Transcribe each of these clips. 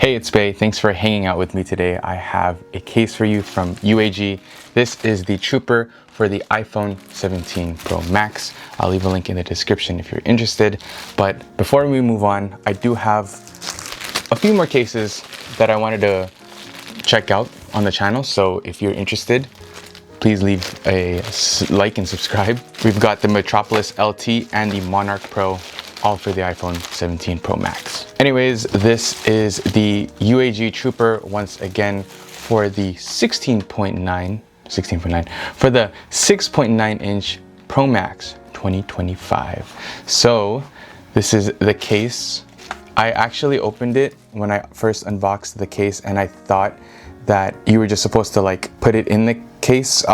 Hey, it's Bey. Thanks for hanging out with me today. I have a case for you from UAG. This is the Trooper for the iPhone 17 Pro Max. I'll leave a link in the description if you're interested. But before we move on, I do have a few more cases that I wanted to check out on the channel. So if you're interested, please leave a like and subscribe. We've got the Metropolis LT and the Monarch Pro, all for the iPhone 17 Pro Max. Anyways, this is the UAG Trooper once again for the 16.9 for the 6.9 inch Pro Max 2025. So this is the case. I actually opened it when I first unboxed the case, and I thought that you were just supposed to like put it in the case.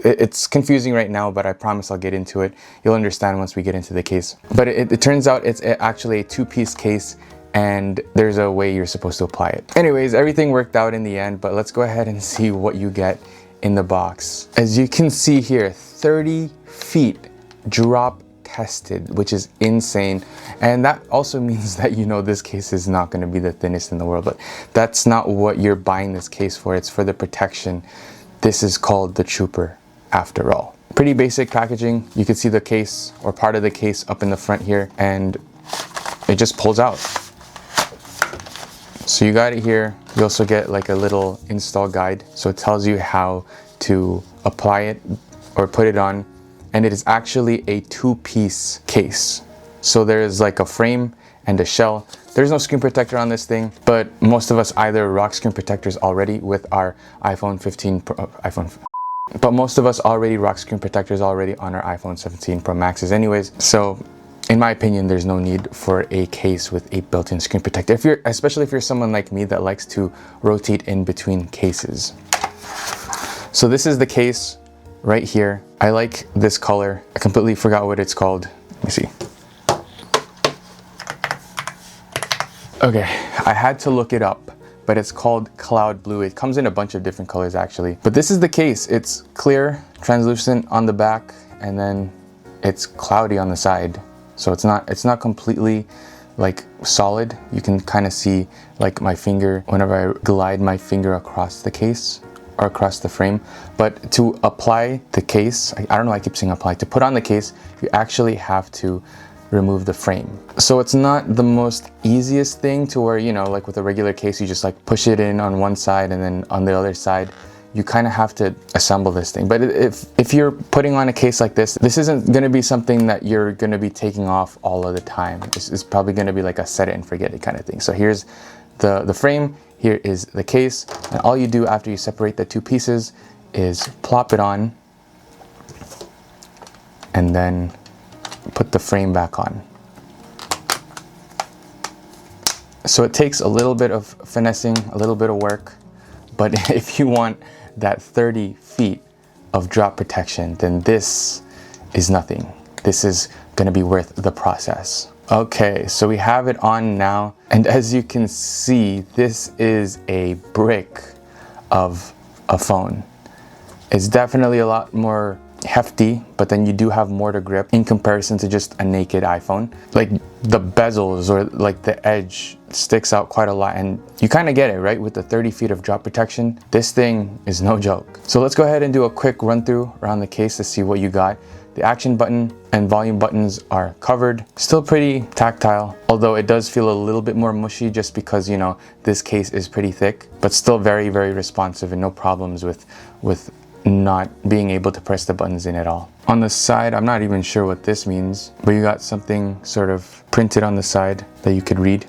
It's confusing right now, but I promise I'll get into it. You'll understand once we get into the case. But it turns out it's actually a two-piece case, and there's a way you're supposed to apply it. Anyways, everything worked out in the end, but let's go ahead and see what you get in the box. As you can see here, 30 feet drop tested, which is insane. And that also means that you know this case is not going to be the thinnest in the world, but that's not what you're buying this case for. It's for the protection. This is called the Trooper after all. Pretty basic packaging. You can see the case or part of the case up in the front here, and it just pulls out. So you got it here. You also get like a little install guide. So it tells you how to apply it or put it on. And it is actually a two-piece case. So there's like a frame and a shell. There's no screen protector on this thing, but most of us either rock screen protectors already with our iPhone 15 Pro, but most of us already rock screen protectors already on our iPhone 17 Pro Maxes anyways. So in my opinion, there's no need for a case with a built-in screen protector, especially if you're someone like me that likes to rotate in between cases. So this is the case right here. I like this color. I completely forgot what it's called. Let me see. Okay, I had to look it up, but it's called Cloud Blue. It comes in a bunch of different colors actually. But this is the case. It's clear, translucent on the back, and then it's cloudy on the side. So it's not completely like solid. You can kind of see like my finger whenever I glide my finger across the case or across the frame. But to apply the case, I don't know, I keep saying apply, to put on the case, you actually have to remove the frame. So it's not the most easiest thing to where, you know, like with a regular case, you just like push it in on one side and then on the other side, you kind of have to assemble this thing. But if you're putting on a case like this isn't going to be something that you're going to be taking off all of the time. It's probably going to be like a set it and forget it kind of thing. So here's the frame, here is the case, and all you do after you separate the two pieces is plop it on and then put the frame back on. So it takes a little bit of finessing, a little bit of work, but if you want that 30 feet of drop protection, then this is nothing. This is going to be worth the process. Okay, so we have it on now, and as you can see, this is a brick of a phone. It's definitely a lot more hefty, but then you do have more to grip in comparison to just a naked iPhone. Like the bezels or like the edge sticks out quite a lot, and you kind of get it, right? With the 30 feet of drop protection, this thing is no joke. So let's go ahead and do a quick run through around the case to see what you got. The action button and volume buttons are covered. Still pretty tactile, although it does feel a little bit more mushy just because, you know, this case is pretty thick, but still very, very responsive and no problems with not being able to press the buttons in at all. On the side, I'm not even sure what this means, but you got something sort of printed on the side that you could read.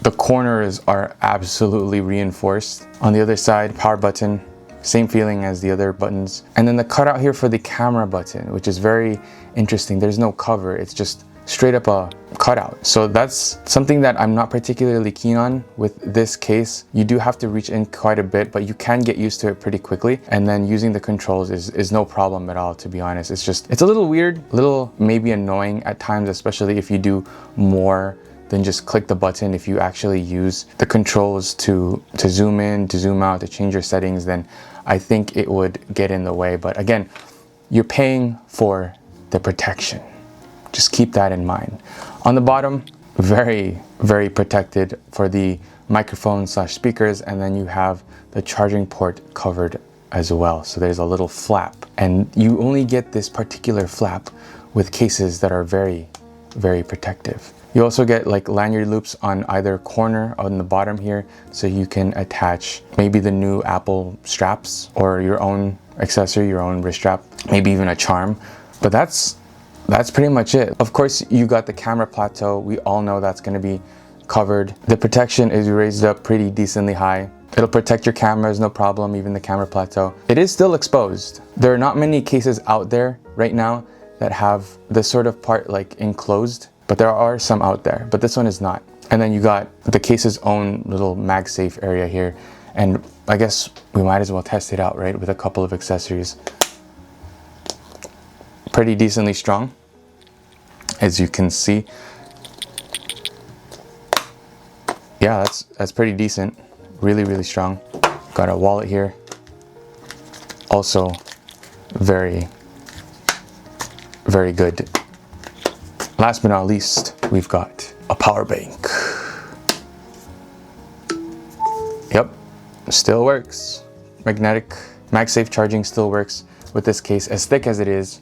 The corners are absolutely reinforced. On the other side, power button, same feeling as the other buttons. And then the cutout here for the camera button, which is very interesting. There's no cover, it's just straight up a cutout. So that's something that I'm not particularly keen on with this case. You do have to reach in quite a bit, but you can get used to it pretty quickly. And then using the controls is no problem at all, to be honest. It's a little weird, a little maybe annoying at times, especially if you do more than just click the button. If you actually use the controls to zoom in, to zoom out, to change your settings, then I think it would get in the way. But again, you're paying for the protection. Just keep that in mind. On the bottom, very, very protected for the microphone/speakers, and then you have the charging port covered as well. So there's a little flap, and you only get this particular flap with cases that are very, very protective. You also get like lanyard loops on either corner on the bottom here, so you can attach maybe the new Apple straps or your own accessory, your own wrist strap, maybe even a charm. But that's pretty much it. Of course, you got the camera plateau. We all know that's going to be covered. The protection is raised up pretty decently high. It'll protect your cameras, no problem, even the camera plateau. It is still exposed. There are not many cases out there right now that have this sort of part like enclosed, but there are some out there, but this one is not. And then you got the case's own little MagSafe area here. And I guess we might as well test it out, right? With a couple of accessories. Pretty decently strong, as you can see. Yeah, that's pretty decent. Really, really strong. Got a wallet here. Also very, very good. Last but not least, we've got a power bank. Yep, still works. Magnetic MagSafe charging still works with this case, as thick as it is,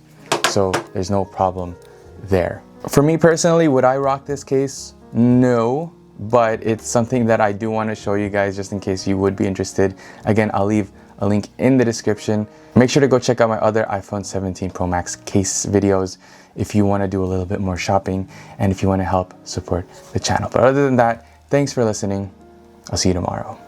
so there's no problem there. For me personally, would I rock this case? No, but it's something that I do want to show you guys just in case you would be interested. Again, I'll leave a link in the description. Make sure to go check out my other iPhone 17 Pro Max case videos if you want to do a little bit more shopping and if you want to help support the channel. But other than that, thanks for listening. I'll see you tomorrow.